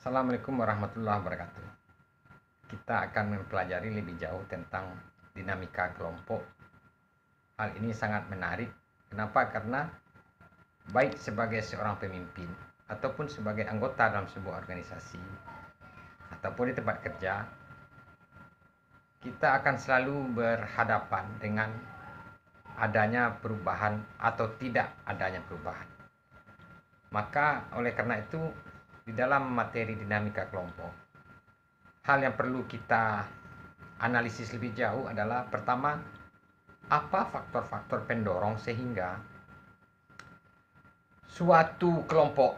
Assalamualaikum warahmatullahi wabarakatuh. Kita akan mempelajari lebih jauh tentang dinamika kelompok. Hal ini sangat menarik. Kenapa? Karena baik sebagai seorang pemimpin ataupun sebagai anggota dalam sebuah organisasi ataupun di tempat kerja, kita akan selalu berhadapan dengan adanya perubahan atau tidak adanya perubahan. Maka oleh karena itu, di dalam materi dinamika kelompok, hal yang perlu kita analisis lebih jauh adalah pertama, apa faktor-faktor pendorong sehingga suatu kelompok,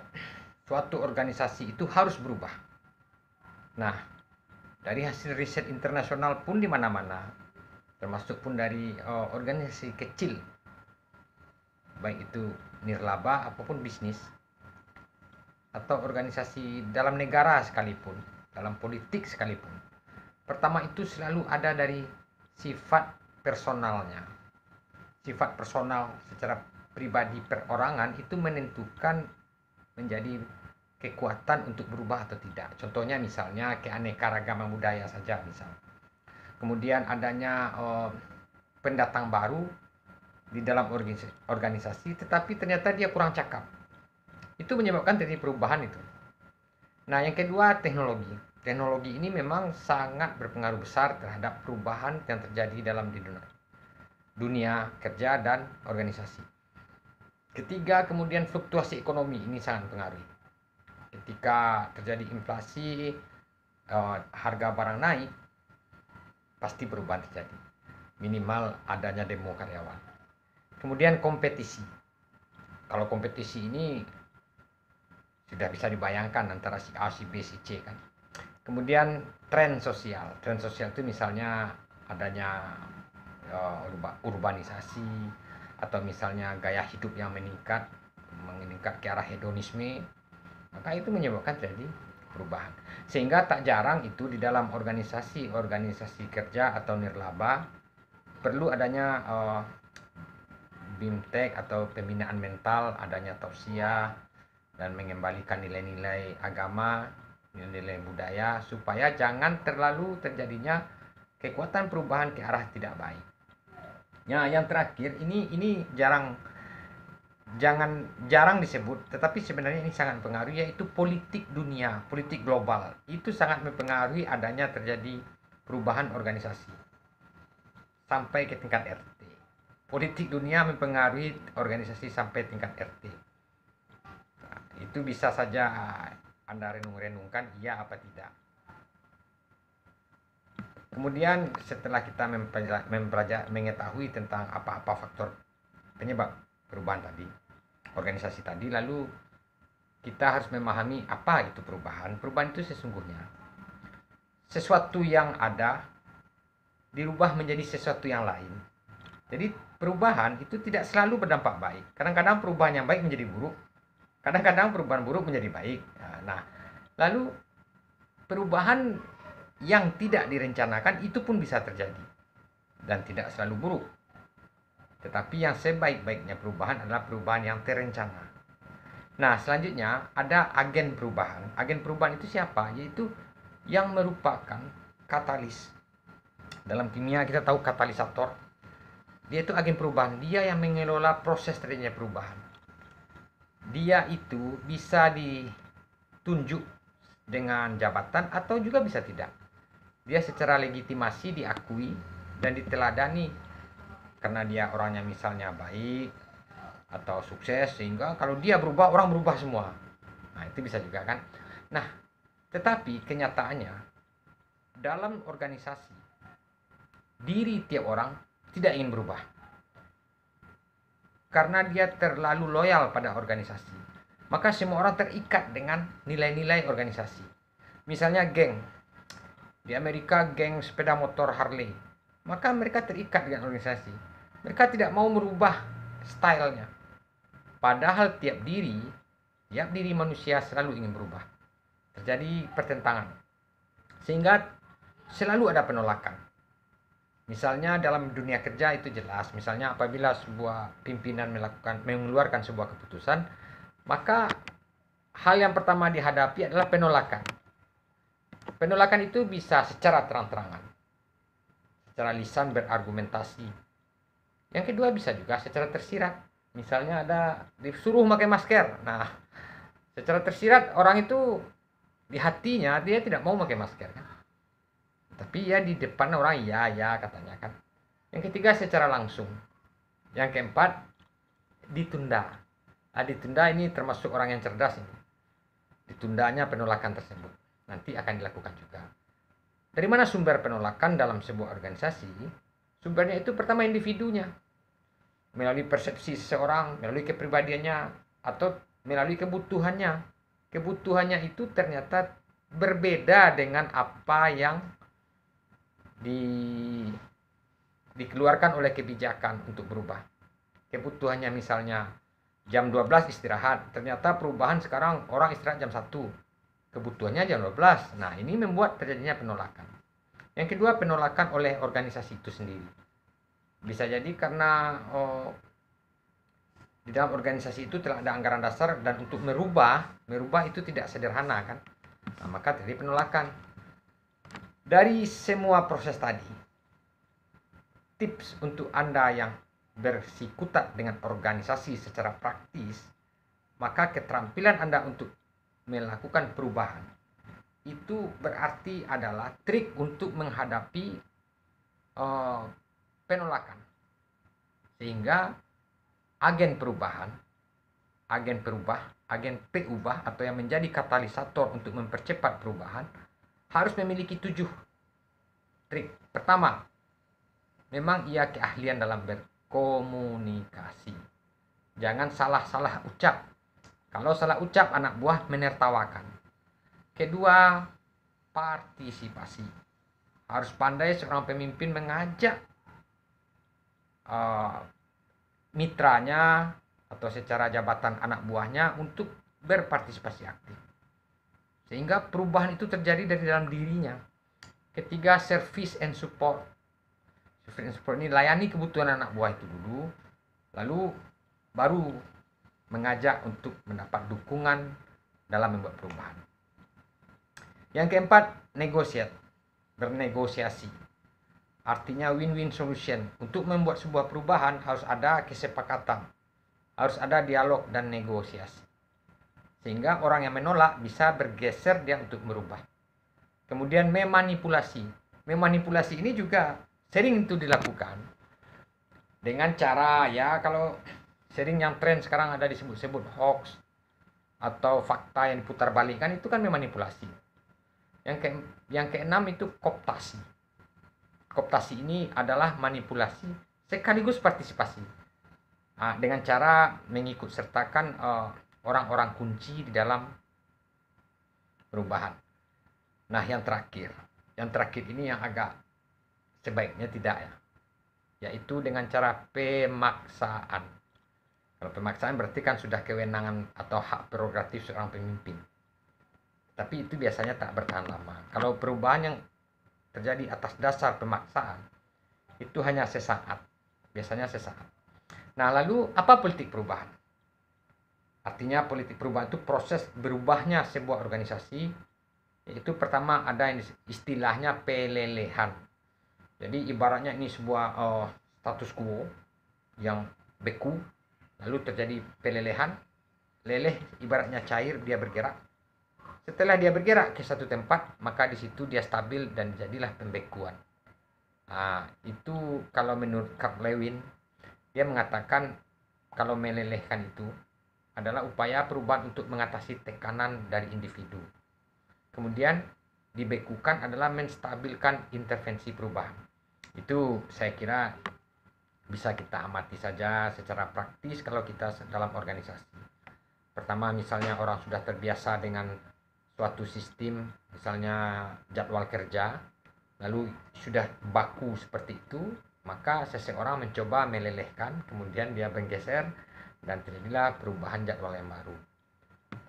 suatu organisasi itu harus berubah. Nah, dari hasil riset internasional pun di mana-mana, termasuk pun dari organisasi kecil, baik itu nirlaba apapun bisnis, atau organisasi dalam negara sekalipun, dalam politik sekalipun, pertama itu selalu ada dari sifat personalnya. Sifat personal secara pribadi perorangan itu menentukan menjadi kekuatan untuk berubah atau tidak. Contohnya misalnya keanekaragaman budaya saja misal. Kemudian adanya pendatang baru di dalam organisasi, tetapi ternyata dia kurang cakap. Itu menyebabkan terjadi perubahan itu. Nah, yang kedua, teknologi. Teknologi ini memang sangat berpengaruh besar terhadap perubahan yang terjadi dalam dunia kerja dan organisasi. Ketiga, kemudian fluktuasi ekonomi ini sangat mempengaruhi. Ketika terjadi inflasi, harga barang naik, pasti perubahan terjadi. Minimal adanya demo karyawan. Kemudian kompetisi. Kalau kompetisi ini sudah bisa dibayangkan antara si A, si B, si C kan. Kemudian tren sosial. Tren sosial itu misalnya adanya urbanisasi atau misalnya gaya hidup yang meningkat ke arah hedonisme. Maka itu menyebabkan terjadi perubahan. Sehingga tak jarang itu di dalam organisasi kerja atau nirlaba perlu adanya BIMTEK atau pembinaan mental, adanya tausiah dan mengembalikan nilai-nilai agama, nilai-nilai budaya supaya jangan terlalu terjadinya kekuatan perubahan ke arah tidak baik. Nah, yang terakhir ini jarang disebut, tetapi sebenarnya ini sangat mempengaruhi, yaitu politik dunia, politik global. Itu sangat mempengaruhi adanya terjadi perubahan organisasi sampai ke tingkat RT. Politik dunia mempengaruhi organisasi sampai tingkat RT. Itu bisa saja Anda renung-renungkan iya apa tidak. Kemudian setelah kita mengetahui tentang apa-apa faktor penyebab perubahan tadi, organisasi tadi, lalu kita harus memahami apa itu perubahan. Perubahan itu sesungguhnya sesuatu yang ada dirubah menjadi sesuatu yang lain. Jadi perubahan itu tidak selalu berdampak baik. Kadang-kadang perubahan yang baik menjadi buruk. Kadang-kadang perubahan buruk menjadi baik. Nah, lalu perubahan yang tidak direncanakan itu pun bisa terjadi dan tidak selalu buruk. Tetapi yang sebaik-baiknya perubahan adalah perubahan yang terencana. Nah, selanjutnya ada agen perubahan. Agen perubahan itu siapa? Yaitu yang merupakan katalis. Dalam kimia kita tahu katalisator. Dia itu agen perubahan. Dia yang mengelola proses terjadinya perubahan. Dia itu bisa ditunjuk dengan jabatan atau juga bisa tidak. Dia secara legitimasi diakui dan diteladani karena dia orangnya misalnya baik atau sukses, sehingga kalau dia berubah, orang berubah semua. Nah, itu bisa juga kan. Nah, tetapi kenyataannya dalam organisasi, diri tiap orang tidak ingin berubah karena dia terlalu loyal pada organisasi. Maka semua orang terikat dengan nilai-nilai organisasi. Misalnya geng. Di Amerika geng sepeda motor Harley. Maka mereka terikat dengan organisasi. Mereka tidak mau merubah stylenya. Padahal tiap diri manusia selalu ingin berubah. Terjadi pertentangan. Sehingga selalu ada penolakan. Misalnya dalam dunia kerja itu jelas, misalnya apabila sebuah pimpinan mengeluarkan sebuah keputusan, maka hal yang pertama dihadapi adalah penolakan. penolakan itu bisa secara terang-terangan, secara lisan berargumentasi. Yang kedua bisa juga secara tersirat. Misalnya ada disuruh pakai masker. Nah, secara tersirat orang itu di hatinya dia tidak mau pakai masker kan. Tapi ya di depan orang ya ya katanya kan. Yang ketiga secara langsung. Yang keempat ditunda. Ditunda ini termasuk orang yang cerdas ini. Ditundanya penolakan tersebut. Nanti akan dilakukan juga. Dari mana sumber penolakan dalam sebuah organisasi? Sumbernya itu pertama individunya. Melalui persepsi seseorang, melalui kepribadiannya, atau melalui kebutuhannya. Kebutuhannya itu ternyata berbeda dengan apa yang dikeluarkan oleh kebijakan untuk berubah. Kebutuhannya misalnya jam 12 istirahat, ternyata perubahan sekarang orang istirahat jam 1. Kebutuhannya jam 12. Nah, ini membuat terjadinya penolakan. Yang kedua, penolakan oleh organisasi itu sendiri. Bisa jadi karena di dalam organisasi itu telah ada anggaran dasar dan untuk merubah itu tidak sederhana kan. Nah, maka terjadi penolakan. Dari semua proses tadi, tips untuk Anda yang bersikutat dengan organisasi secara praktis, maka keterampilan Anda untuk melakukan perubahan itu berarti adalah trik untuk menghadapi penolakan. Sehingga agen peubah atau yang menjadi katalisator untuk mempercepat perubahan harus memiliki 7 trik. Pertama, memang ia keahlian dalam berkomunikasi. Jangan salah-salah ucap. Kalau salah ucap, anak buah menertawakan. Kedua, partisipasi. Harus pandai seorang pemimpin mengajak mitranya atau secara jabatan anak buahnya untuk berpartisipasi aktif. Sehingga perubahan itu terjadi dari dalam dirinya. Ketiga, service and support. Service and support ini layani kebutuhan anak buah itu dulu, lalu baru mengajak untuk mendapat dukungan dalam membuat perubahan. Yang keempat, bernegosiasi. Artinya win-win solution. Untuk membuat sebuah perubahan harus ada kesepakatan, harus ada dialog dan negosiasi. Sehingga orang yang menolak bisa bergeser dia untuk merubah. Kemudian memanipulasi. Memanipulasi ini juga sering itu dilakukan dengan cara ya kalau sering yang tren sekarang ada disebut-sebut hoax atau fakta yang diputar balikan, itu kan memanipulasi. Yang keenam itu kooptasi. Kooptasi ini adalah manipulasi sekaligus partisipasi. Dengan cara mengikut sertakan orang-orang kunci di dalam perubahan. Nah, yang terakhir ini yang agak sebaiknya tidak ya, yaitu dengan cara pemaksaan. Kalau pemaksaan berarti kan sudah kewenangan atau hak prerogatif seorang pemimpin. Tapi itu biasanya tak bertahan lama. Kalau perubahan yang terjadi atas dasar pemaksaan, itu hanya sesaat. Biasanya sesaat. Nah, lalu apa politik perubahan? Artinya politik perubahan itu proses berubahnya sebuah organisasi, yaitu pertama ada istilahnya pelelehan. Jadi ibaratnya ini sebuah status quo yang beku, lalu terjadi pelelehan. Leleh ibaratnya cair, dia bergerak. Setelah dia bergerak ke satu tempat, maka di situ dia stabil dan jadilah pembekuan. Itu kalau menurut Carl Lewin, dia mengatakan kalau melelehkan itu adalah upaya perubahan untuk mengatasi tekanan dari individu. Kemudian dibekukan adalah menstabilkan intervensi perubahan. Itu saya kira bisa kita amati saja secara praktis kalau kita dalam organisasi. Pertama, misalnya orang sudah terbiasa dengan suatu sistem, misalnya jadwal kerja, lalu sudah baku seperti itu, maka seseorang mencoba melelehkan, kemudian dia bergeser dan terjadilah perubahan jadwal yang baru.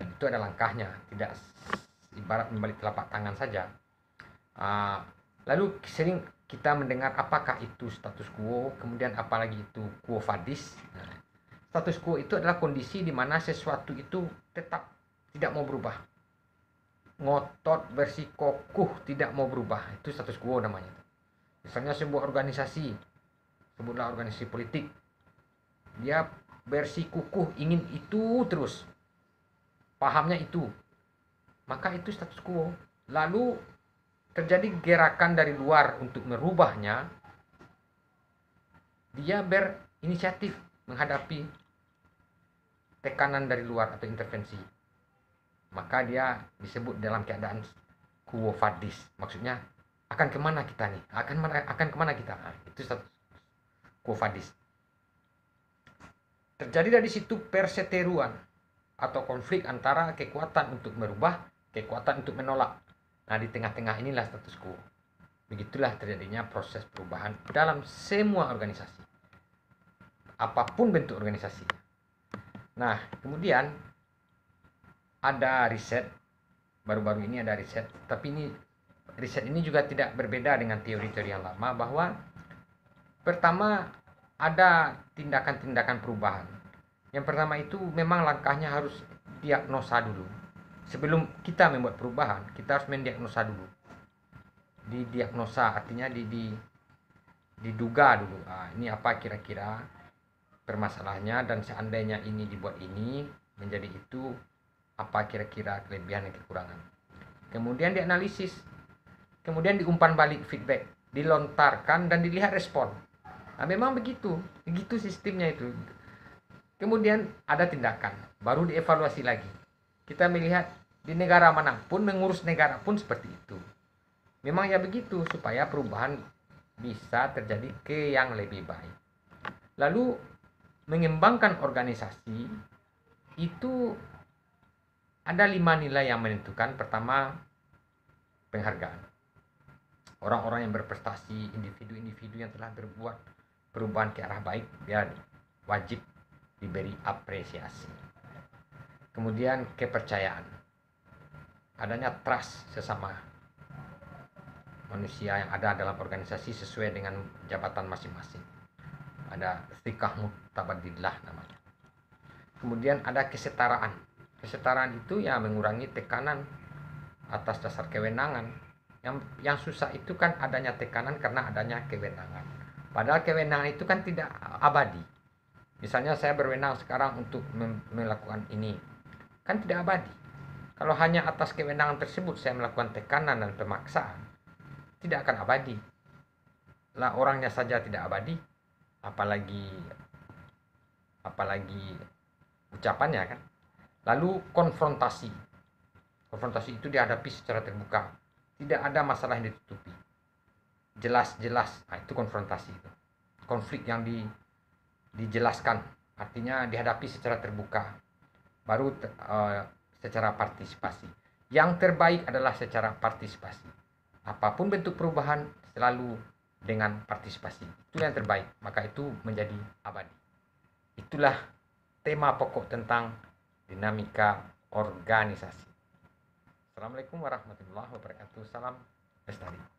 Dan itu ada langkahnya, tidak ibarat membalik telapak tangan saja. Lalu sering kita mendengar apakah itu status quo, kemudian apalagi itu quo vadis. Status quo itu adalah kondisi di mana sesuatu itu tetap tidak mau berubah. ngotot, bersikukuh, tidak mau berubah. Itu status quo namanya. Misalnya sebuah organisasi, sebutlah organisasi politik, dia bersikukuh ingin itu terus, pahamnya itu, maka itu status quo. Lalu terjadi gerakan dari luar untuk merubahnya, dia berinisiatif menghadapi tekanan dari luar atau intervensi, maka dia disebut dalam keadaan quo vadis. Maksudnya akan kemana kita nih, akan kemana kita, itu status quo vadis. Terjadi dari situ perseteruan atau konflik antara kekuatan untuk merubah, kekuatan untuk menolak. Nah, di tengah-tengah inilah status quo. Begitulah terjadinya proses perubahan dalam semua organisasi, apapun bentuk organisasi. Nah, kemudian ada riset, baru-baru ini ada riset, tapi riset ini juga tidak berbeda dengan teori-teori yang lama, bahwa pertama ada tindakan-tindakan perubahan. Yang pertama itu memang langkahnya harus diagnosa dulu. Sebelum kita membuat perubahan, kita harus mendiagnosa dulu. Didiagnosa artinya diduga dulu. Ini apa kira-kira permasalahannya, dan seandainya ini dibuat ini menjadi itu, apa kira-kira kelebihan dan kekurangan. Kemudian dianalisis, kemudian diumpan balik feedback, dilontarkan dan dilihat respon. Nah, memang begitu sistemnya itu. Kemudian ada tindakan, baru dievaluasi lagi. Kita melihat di negara manapun, mengurus negara pun seperti itu. Memang ya begitu, supaya perubahan bisa terjadi ke yang lebih baik. Lalu mengembangkan organisasi itu ada 5 nilai yang menentukan. Pertama, penghargaan. Orang-orang yang berprestasi, individu-individu yang telah berbuat perubahan ke arah baik, dia wajib diberi apresiasi. Kemudian kepercayaan, adanya trust sesama manusia yang ada dalam organisasi sesuai dengan jabatan masing-masing. Ada sikah mutabadillah namanya. Kemudian ada kesetaraan. Kesetaraan itu ya mengurangi tekanan atas dasar kewenangan. Yang susah itu kan adanya tekanan karena adanya kewenangan. Padahal kewenangan itu kan tidak abadi. Misalnya saya berwenang sekarang untuk melakukan ini, kan tidak abadi. Kalau hanya atas kewenangan tersebut saya melakukan tekanan dan pemaksaan, tidak akan abadi. Lah, orangnya saja tidak abadi, apalagi ucapannya kan. Lalu konfrontasi. Konfrontasi itu dihadapi secara terbuka. Tidak ada masalah yang ditutupi. Jelas-jelas. Nah, itu konfrontasi itu. Konflik yang dijelaskan, artinya dihadapi secara terbuka. Baru secara partisipasi. Yang terbaik adalah secara partisipasi. Apapun bentuk perubahan selalu dengan partisipasi. Itu yang terbaik. Maka itu menjadi abadi. Itulah tema pokok tentang dinamika organisasi. Assalamualaikum warahmatullahi wabarakatuh. Salam lestari.